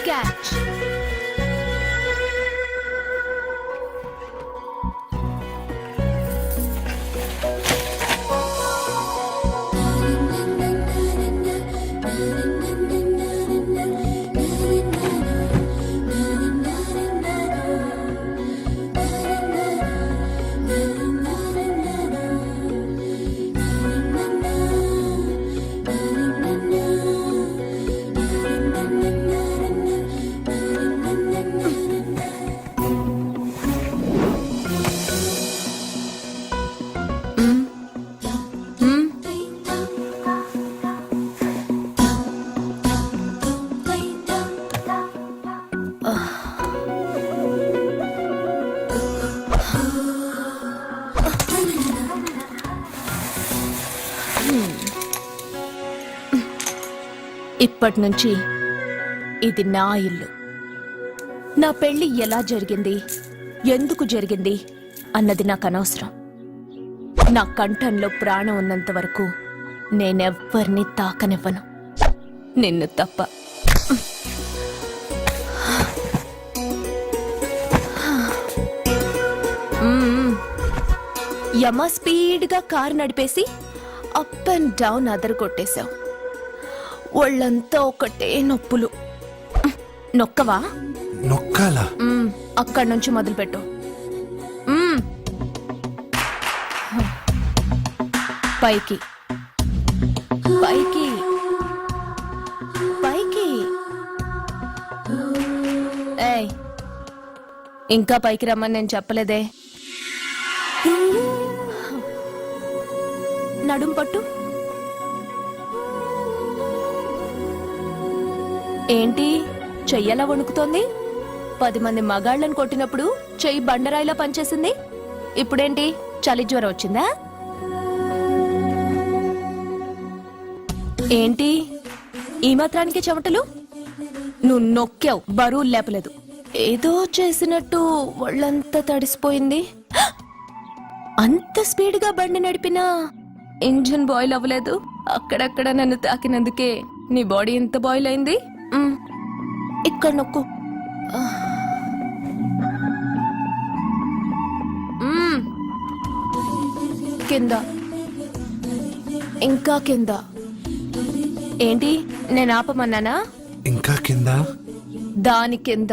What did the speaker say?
Catch. ఇప్పటి నుంచి ఇది నా ఇల్లు. నా పెళ్లి ఎలా జరిగింది, ఎందుకు జరిగింది అన్నది నాకు అనవసరం. నా కంఠంలో ప్రాణం ఉన్నంత వరకు నేనెవ్వరిని తాకనివ్వను, నిన్ను తప్ప. యమ స్పీడ్గా కారు నడిపేసి అప్ అండ్ డౌన్ అదరు కొట్టేశావు. ఒళ్ళంతా ఒకటే నొప్పులు. నొక్కవా? నొక్కాలా? అక్కడి నుంచి మొదలుపెట్టు. పైకి పైకి పైకి. ఏయ్, ఇంకా పైకి రమ్మని నేను చెప్పలేదే. నడుం పట్టు. ఏంటి చెయ్యలా వణుకుతోంది? 10 మంది మగాళ్ళని కొట్టినప్పుడు చెయ్యి బండరాయిలా పనిచేసింది. ఇప్పుడేంటి చలి జ్వరం వచ్చిందా? ఏంటి ఈ మాత్రానికి చెమటలు? నువ్వు నొక్కావు, బరువు లేపలేదు. ఏదో చేసినట్టు ఒళ్ళంతా తడిసిపోయింది. అంత స్పీడ్గా బండి నడిపినా ఇంజిన్ బాయిల్ అవ్వలేదు. అక్కడక్కడ నన్ను తాకినందుకే నీ బాడీ ఎంత బాయిల్ అయింది. ఇక్కడ నొక్కు. కింద, ఇంకా కింద. ఏంటి నేను ఆపమన్నానా? ఇంకా కింద, దాని కింద.